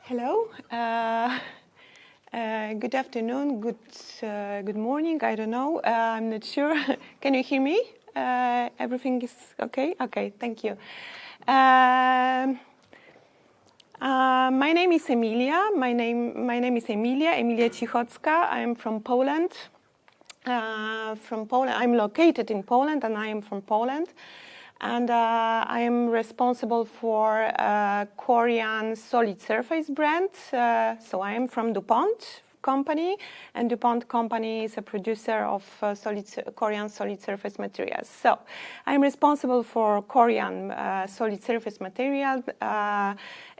Hello. Good afternoon. Good morning. I don't know. I'm not sure. Can you hear me? Everything is okay. Okay. Thank you. My name is Emilia. My name is Emilia Cichocka. I am from Poland. I'm located in Poland, and I am from Poland. And I am responsible for Corian solid surface brand. So I am from DuPont company, and DuPont company is a producer of Corian solid surface materials. So I'm responsible for Corian solid surface material.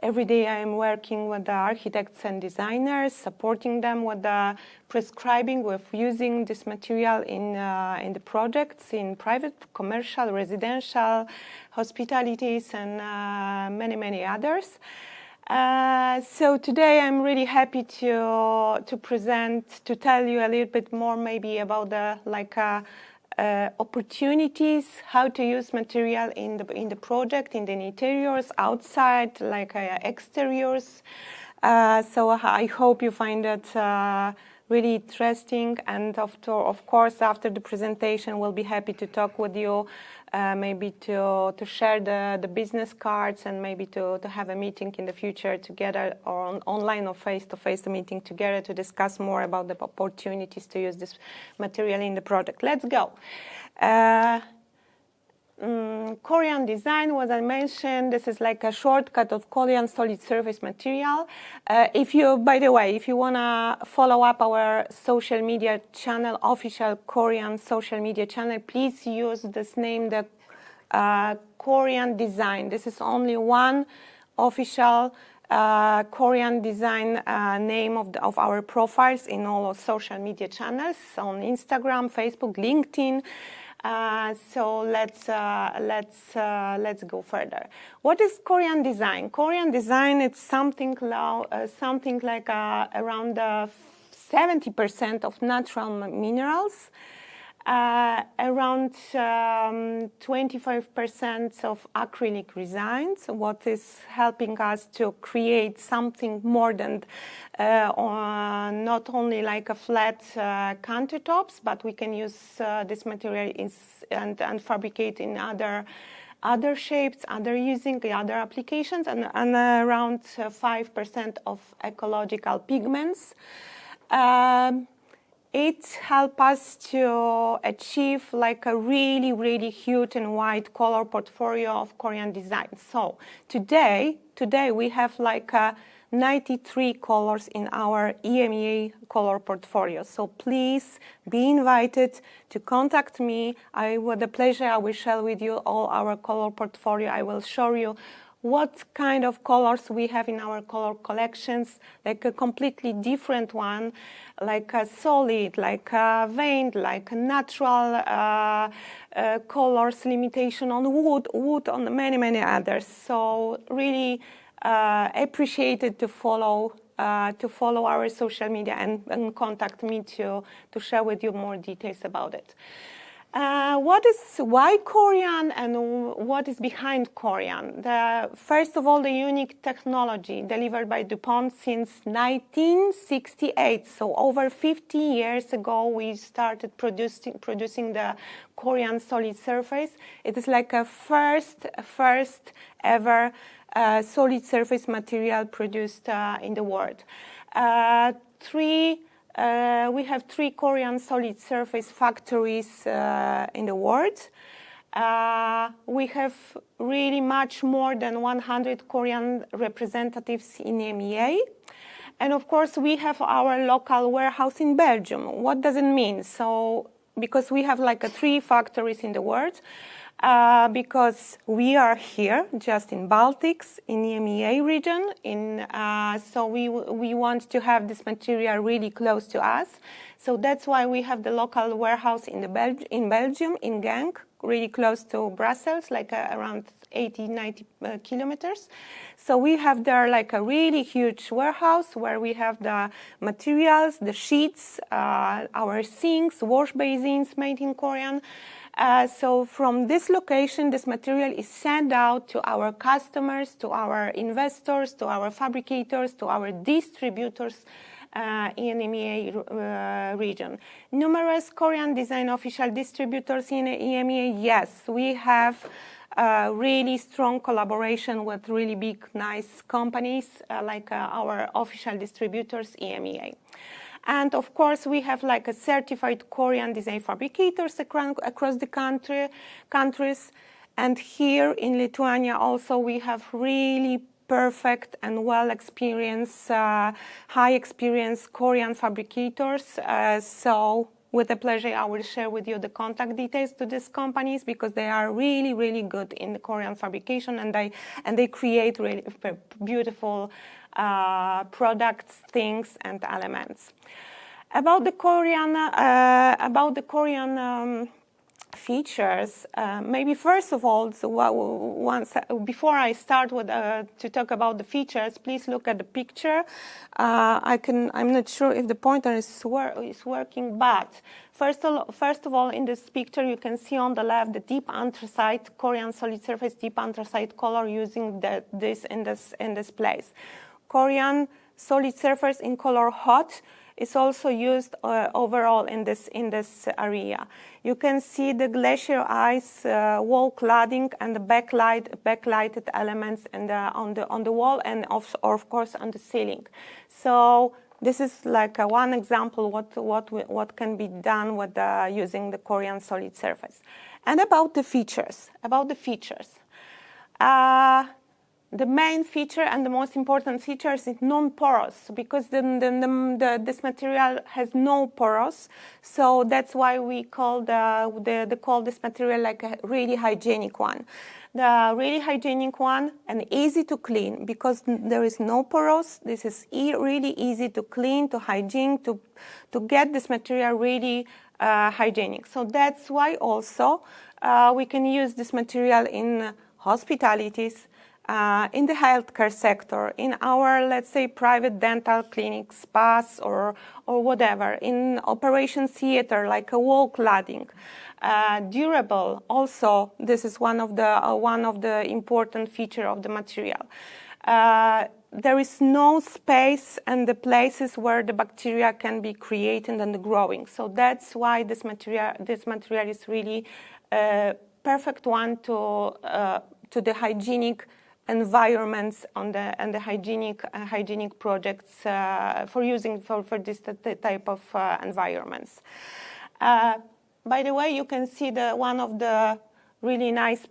Every day I am working with the architects and designers, supporting them with the prescribing, with using this material in the projects, in private, commercial, residential, hospitalities, and many others. So today I'm really happy to tell you a little bit more maybe about the opportunities, how to use material in the project, in the interiors, outside, exteriors. So I hope you find it really interesting, and of course after the presentation we'll be happy to talk with you, maybe to share the business cards, and maybe to have a meeting in the future together, or online or face-to-face meeting together to discuss more about the opportunities to use this material in the project. Let's go. Corian design, what I mentioned, this is like a shortcut of Corian solid surface material. By the way, if you want to follow up our social media channel, official Corian social media channel, please use this name, the Corian design. This is only one official Corian design name of our profiles in all of social media channels, on Instagram, Facebook, LinkedIn. So let's go further. What is Corian design? Corian design, it's something like around 70% of natural minerals, around 25% of acrylic resins, what is helping us to create something more than not only like a flat countertops, but we can use this material and fabricate in other shapes, other applications, and around 5% of ecological pigments. It helps us to achieve like a really huge and wide color portfolio of Corian design. So today we have like 93 colors in our EMEA color portfolio. So please be invited to contact me. With the pleasure, I will share with you all our color portfolio. I will show you what kind of colors we have in our color collections, like a completely different one, like a solid, like a veined, like a natural colors, limitation on wood, on many others. So really appreciated to follow our social media and contact me to share with you more details about it. Why Corian, and what is behind Corian? First of all, the unique technology delivered by DuPont since 1968. So over 50 years ago, we started producing the Corian solid surface. It is like a first ever solid surface material produced in the world. We have 3 Corian solid surface factories in the world. We have really much more than 100 Corian representatives in EMEA. And of course, we have our local warehouse in Belgium. What does it mean? So, because we have like 3 factories in the world, because we are here just in Baltics, in the EMEA region, so we want to have this material really close to us. So that's why we have the local warehouse in Belgium, in Genk, really close to Brussels, like around 80-90 kilometers. So we have there like a really huge warehouse where we have the materials, the sheets, our sinks, wash basins made in Corian. So from this location, this material is sent out to our customers, to our investors, to our fabricators, to our distributors in EMEA region. Numerous Corian design official distributors in EMEA, yes, we have really strong collaboration with really big, nice companies like our official distributors EMEA. And of course, we have like a certified Corian design fabricators across the countries. And here in Lithuania also we have really perfect and well-experienced, high-experienced Corian fabricators. So with a pleasure, I will share with you the contact details to these companies because they are really, really good in the Corian fabrication, and they create really beautiful products, things, and elements. About the Corian, features, maybe first of all, before I start with, to talk about the features, please look at the picture. I'm not sure if the pointer is working, but first of all, in this picture, you can see on the left the deep anthracite, Corian solid surface deep anthracite color using this in this place. Corian solid surface in color hot is also used overall in this area. You can see the glacier ice wall cladding and the backlighted elements on the wall and of course on the ceiling. So this is like one example what can be done with using the Corian solid surface. And about the features. The main feature and the most important feature is non-porous, because this material has no porous, so that's why we call this material like a really hygienic one. The really hygienic one and easy to clean because there is no porous. This is really easy to clean, to hygiene, to get this material really hygienic. So that's why also we can use this material in hospitalities, in the healthcare sector, in our, let's say, private dental clinics, spas, or whatever, in operation theater, like a wall cladding. Durable, also, this is one of the important feature of the material. There is no space and the places where the bacteria can be created and growing. So that's why this material is really perfect one to the hygienic environments and the hygienic projects for using for this type of environments. By the way, you can see one of the really nice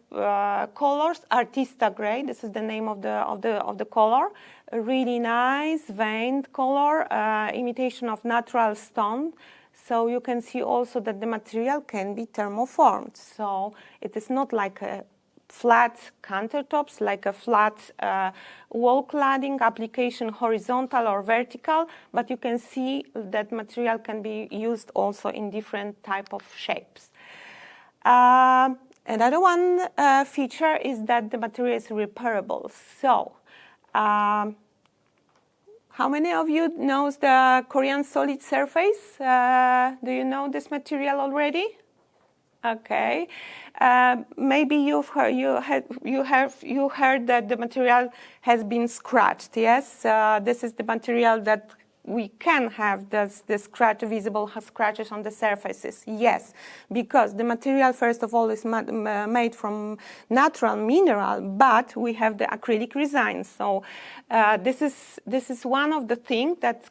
colors, Artista Gray. This is the name of the color. A really nice veined color, imitation of natural stone. So you can see also that the material can be thermoformed. So it is not like a flat countertops, like a flat wall cladding application, horizontal or vertical, but you can see that material can be used also in different type of shapes. Another one feature is that the material is repairable. So, how many of you knows the Corian solid surface? Do you know this material already? Okay, maybe you heard that the material has been scratched. Yes, this is the material that we can have the visible scratches on the surfaces. Yes, because the material, first of all, is made from natural mineral, but we have the acrylic resin. So this is one of the things that's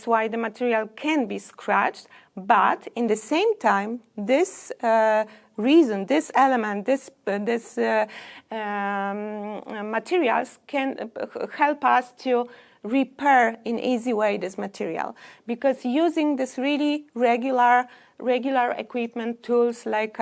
why the material can be scratched. But in the same time, this this element, materials can help us to repair in easy way this material, because using this really regular equipment tools like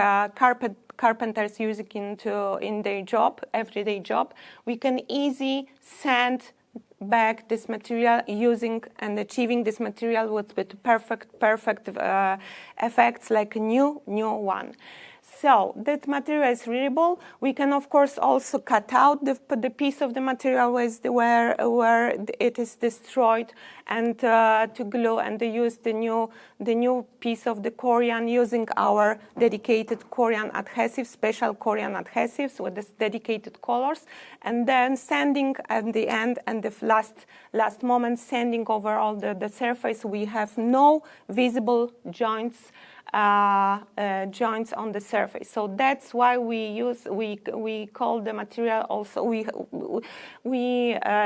carpenters using in their job, everyday job, we can easily sand back this material using and achieving this material with perfect effects like a new one. So that material is readable. We can, of course, also cut out the piece of the material where it is destroyed, and to glue and to use the new piece of the Corian using our dedicated Corian adhesive, special Corian adhesives with this dedicated colors, and then sanding at the end and the last moment sanding over all the surface. We have no visible joints on the surface. So that's why we call the material also, we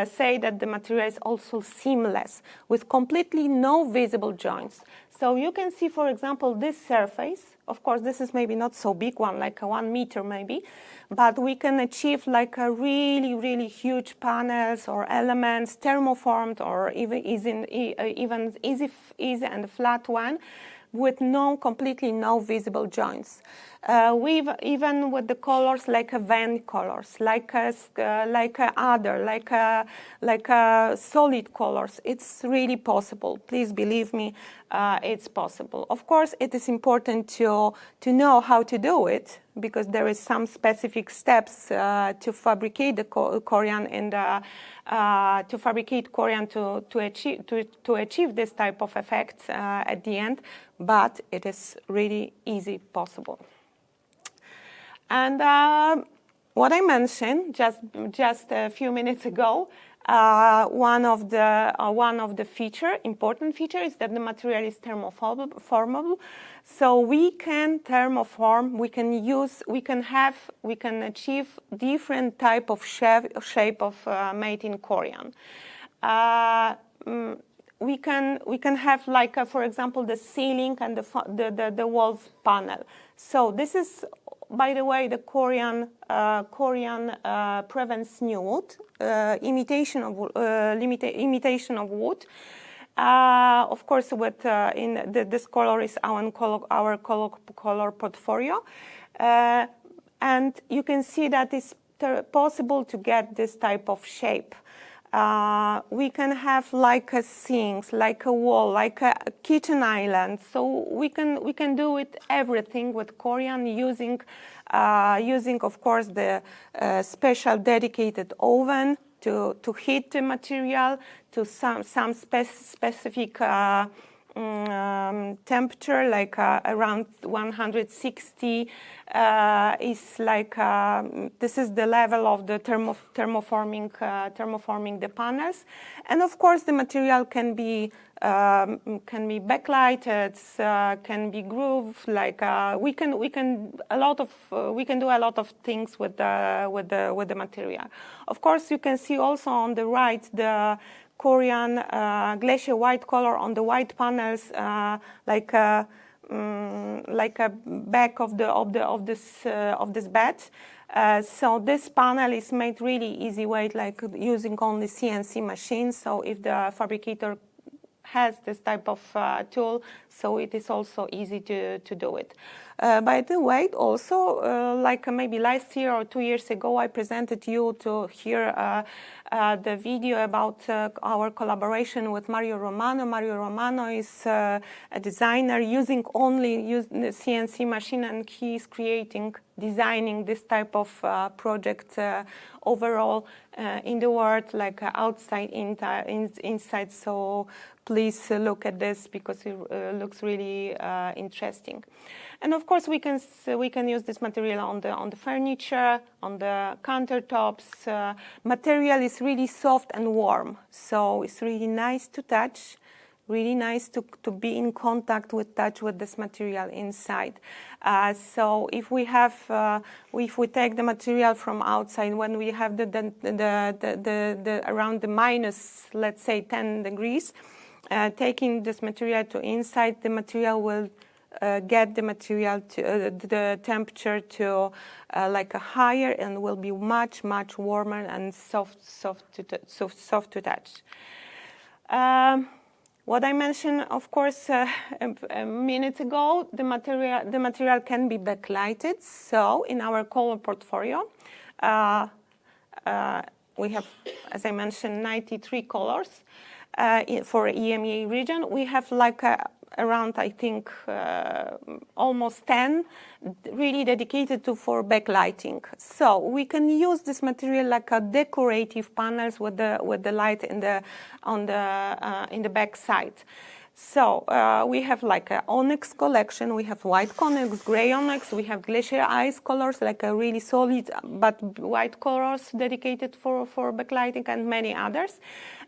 say that the material is also seamless with completely no visible joints. So you can see, for example, this surface. Of course, this is maybe not so big one, like a 1 meter maybe, but we can achieve like a really huge panels or elements, thermoformed or even easy and flat one, with completely no visible joints. Even with the colors like a van colors, like solid colors, it's really possible. Please believe me, it's possible. Of course, it is important to know how to do it, because there is some specific steps to fabricate the Corian to achieve this type of effect at the end, but it is really easy possible. And what I mentioned just a few minutes ago, one of the important features is that the material is thermoformable. So we can thermoform, we can achieve different type of shape of made in Corian. We can have, like for example, the ceiling and the walls panel. So this is, by the way, the Corian prevents new wood, imitation of wood. Of course, with this color is our color portfolio, and you can see that it's possible to get this type of shape. We can have like a sinks, like a wall, like a kitchen island. So we can do it everything with Corian using of course the special dedicated oven to heat the material to some specific temperature, like around 160 is like this is the level of the thermoforming the panels. And of course the material can be backlighted, can be grooved, like we can do a lot of things with the material. Of course, you can see also on the right the Corian glacier white color on the white panels, like a back of this bed. So this panel is made really easy weight, like using only CNC machines. So if the fabricator has this type of tool, so it is also easy to do it. By the way, also, like maybe last year or 2 years ago, I presented you to hear the video about our collaboration with Mario Romano. Mario Romano is a designer using the CNC machine, and he is designing this type of project overall in the world, like outside, inside. So please look at this, because it looks really interesting. And of course, we can use this material on the furniture, on the countertops. Material is really soft and warm, so it's really nice to touch. Really nice to be in contact with this material inside. So if we take the material from outside, when we have the around the minus, let's say 10 degrees, taking this material to inside, the material will get the temperature to like a higher, and will be much warmer and soft to touch. What I mentioned, of course, minutes ago, the material can be backlighted. So in our color portfolio, we have, as I mentioned, 93 colors for EMEA region. We have like around, I think, almost 10, really dedicated for backlighting. So we can use this material like a decorative panels with the light in the back side. So we have like an onyx collection. We have white onyx, gray onyx. We have glacier ice colors, like a really solid but white colors dedicated for backlighting, and many others.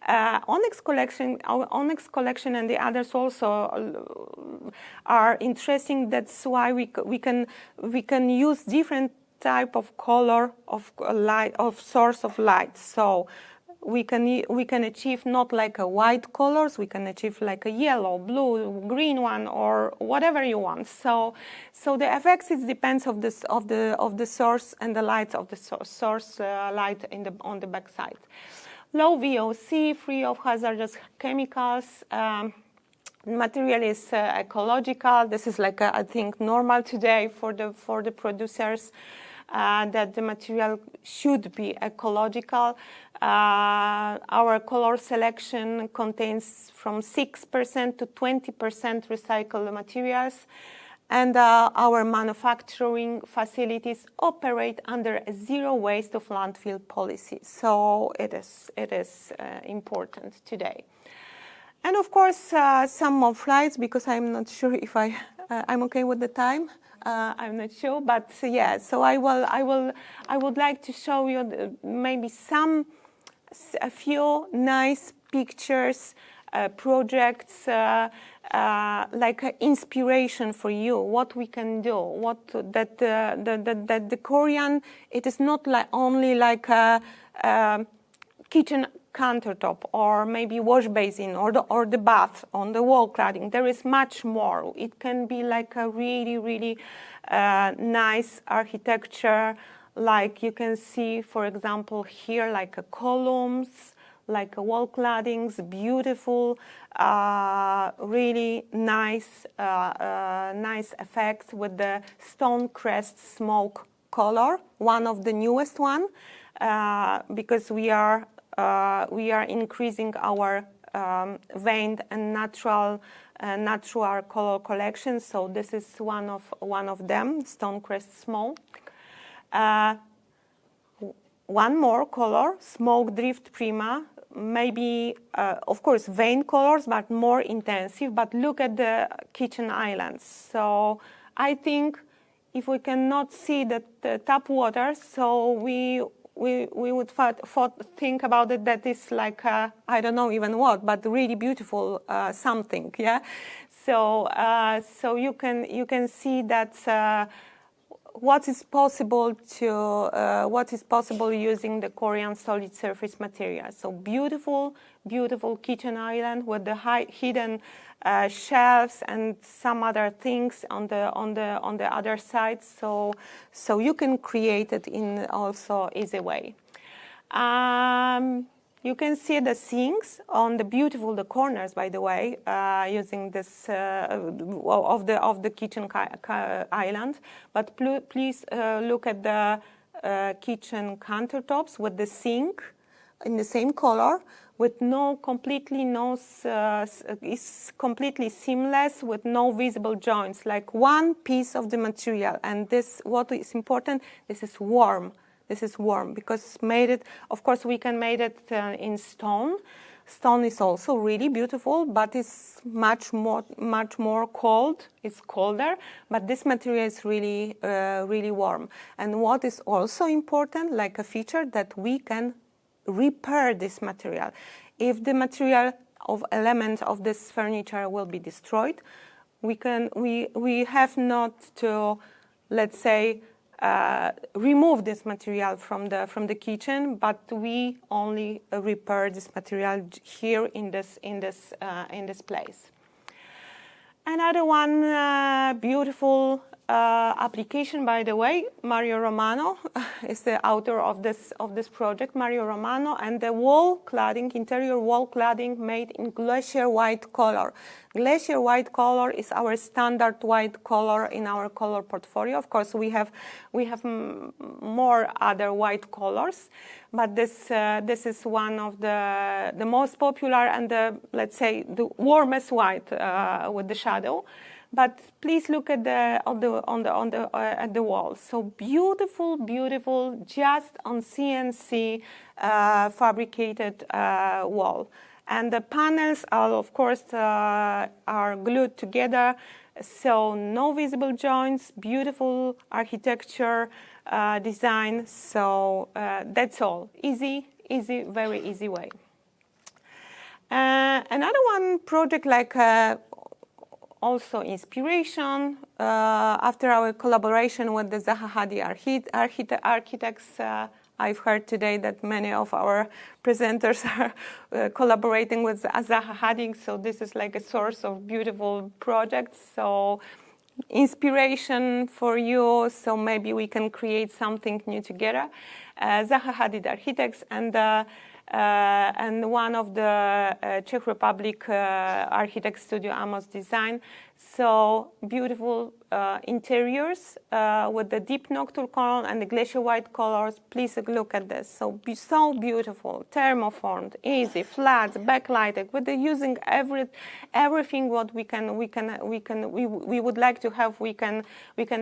Onyx collection and the others also are interesting. That's why we can use different type of color of light, of source of light. So we can achieve not like a white colors, we can achieve like a yellow, blue, green one, or whatever you want. So the effects, it depends of the source and the light of the source light on the back side. Low VOC, free of hazardous chemicals. Material is ecological. This is like I think normal today for the producers. That the material should be ecological. Our color selection contains from 6% to 20% recycled materials, and our manufacturing facilities operate under a zero waste of landfill policy. So it is important today. And of course, some more slides, because I'm not sure if I'm okay with the time. I'm not sure, but yeah. So I would like to show you maybe a few nice pictures, projects, like inspiration for you. What we can do. That the Corian. It is not like only like a kitchen countertop, or maybe wash basin, or the bath on the wall cladding. There is much more. It can be like a really nice architecture, like you can see, for example, here, like columns, like wall claddings, beautiful, really nice effects with the stone crest smoke color, one of the newest one, because we are increasing our veined and natural color collection. So this is one of them, Stonecrest Smoke. One more color, Smoke Drift Prima. Maybe, of course, vein colors, but more intensive. But look at the kitchen islands. So I think if we cannot see the tap water, so we would think about it that is like I don't know even what, but really beautiful something, yeah. So you can see that what is possible using the Corian solid surface material. So beautiful kitchen island with the hidden shelves and some other things on the other side. So you can create it in also easy way. You can see the sinks on the corners, by the way, using this of the kitchen island. But please look at the kitchen countertops with the sink in the same color, with is completely seamless, with no visible joints, like one piece of the material. And this, what is important, this is warm. This is warm because of course we can make it in stone. Stone is also really beautiful, but it's much more cold. It's colder, but this material is really warm. And what is also important, like a feature, that we can repair this material. If the material of element of this furniture will be destroyed, we have not to, let's say, remove this material from the kitchen, but we only repair this material here in this place. Another one, beautiful application, by the way, Mario Romano is the author of this project, Mario Romano, and the wall cladding, interior wall cladding made in glacier white color. Glacier white color is our standard white color in our color portfolio. Of course, we have more other white colors, but this is one of the most popular and let's say the warmest white with the shadow. But please look at the wall. So beautiful, beautiful, just on CNC fabricated wall. And the panels are, of course, are glued together. So no visible joints, beautiful architecture, design. So that's all. Easy, easy, very easy way. Another one project like also inspiration after our collaboration with the Zaha Hadid architects. I've heard today that many of our presenters are collaborating with Zaha Hadid, so this is like a source of beautiful projects. So inspiration for you, so maybe we can create something new together. Zaha Hadid architects and one of the Czech Republic architect studio, Amos Design. So beautiful interiors with the deep nocturne and the glacier white colors. Please look at this. So beautiful, thermoformed, easy, flat, backlighted. With the using everything what we would like to have, we can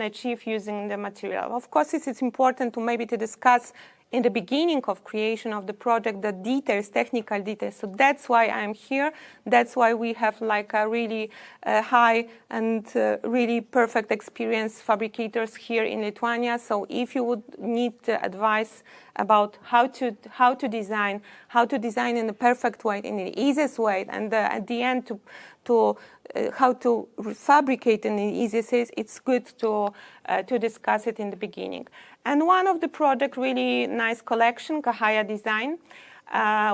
achieve using the material. Of course, it's important to discuss in the beginning of creation of the project, the details, technical details. So that's why I'm here. That's why we have like a really high and really perfect experienced fabricators here in Lithuania. So if you would need advice about how to design in the perfect way, in the easiest way, and at the end how to fabricate in the easiest way, it's good to discuss it in the beginning. And one of the project, really nice collection, Kahaya Design,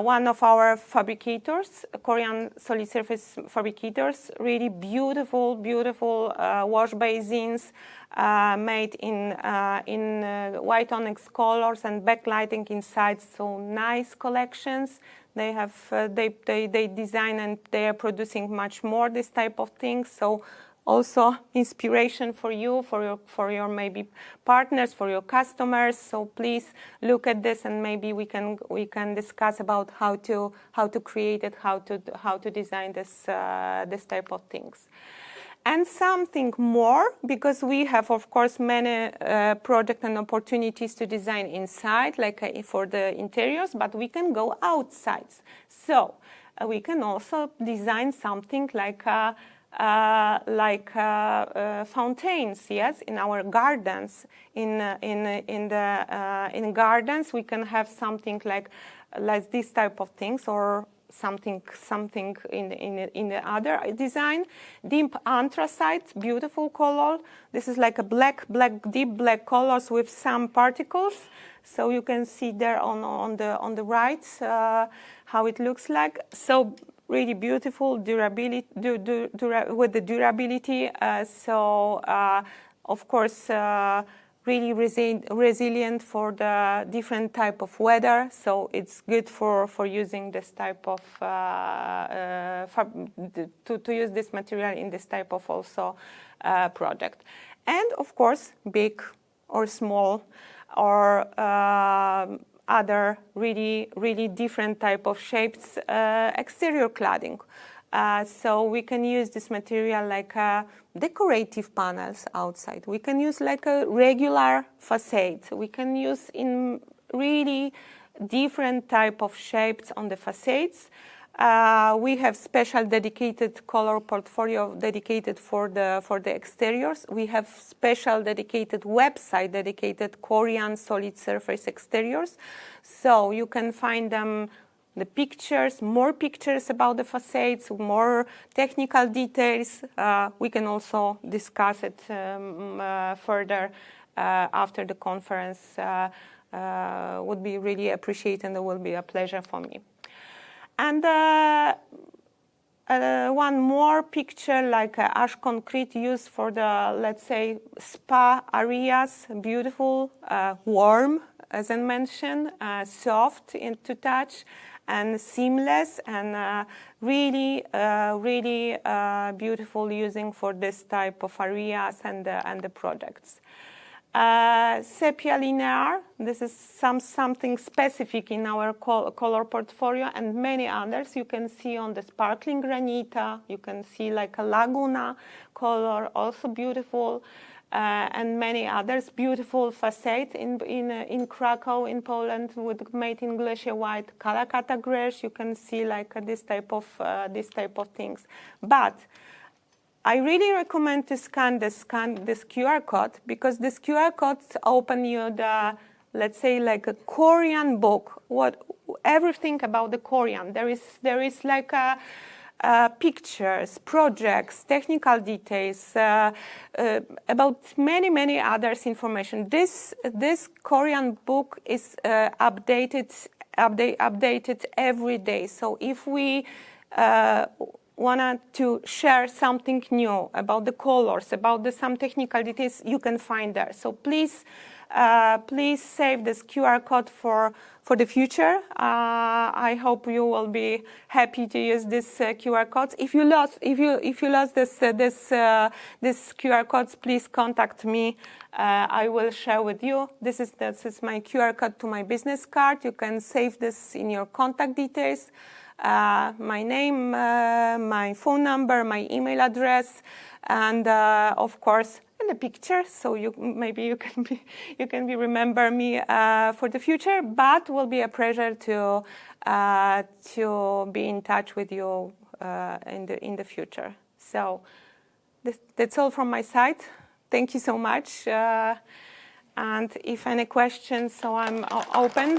one of our fabricators, Corian solid surface fabricators, really beautiful, beautiful wash basins made in white onyx colors and backlighting inside. So nice collections. They have they design and they are producing much more this type of things. So also inspiration for you, for your maybe partners, for your customers. So please look at this, and maybe we can discuss about how to create it, how to design this this type of things. And something more, because we have, of course, many projects and opportunities to design inside, like for the interiors, but we can go outside. So we can also design something like fountains, yes, in our gardens. In gardens, we can have something like this type of things, or something in the other design. Deep anthracite, beautiful color. This is like a deep black colors with some particles. So you can see there on the right how it looks like. So really beautiful durability with the durability. Of course, really resilient for the different type of weather. So it's good for using this type of to use this material in this type of also project. And of course, big or small or other really different type of shapes, exterior cladding. So we can use this material like decorative panels outside. We can use like a regular facade. We can use in really different type of shapes on the facades. We have special dedicated color portfolio dedicated for the exteriors. We have special dedicated website dedicated Corian solid surface exteriors. So you can find them the pictures, more pictures about the facades, more technical details. We can also discuss it further after the conference. Would be really appreciated, and it will be a pleasure for me. And one more picture, like ash concrete used for the, let's say, spa areas. Beautiful, warm, as I mentioned, soft to touch, and seamless, and really beautiful using for this type of areas and the projects. Sepia linear, this is something specific in our color portfolio, and many others you can see on the sparkling granita. You can see like a laguna color, also beautiful, and many others. Beautiful facade in Krakow, in Poland, made in glacier white. Kalakata grass, you can see like this type of things. But I really recommend to scan this QR code, because this QR code open you the, let's say, like a Corian book. Everything about the Corian. There is like pictures, projects, technical details, about many others information. This Corian book is updated every day. So if we wanted to share something new about the colors, about some technical details, you can find there. So please save this QR code for the future. I hope you will be happy to use this QR codes. If you lost this QR codes, please contact me. I will share with you. This is my QR code to my business card. You can save this in your contact details. My name, my phone number, my email address, and of course in the picture. So maybe you can remember me for the future. But it will be a pleasure to be in touch with you in the future. So that's all from my side. Thank you so much. And if any questions, so I'm open.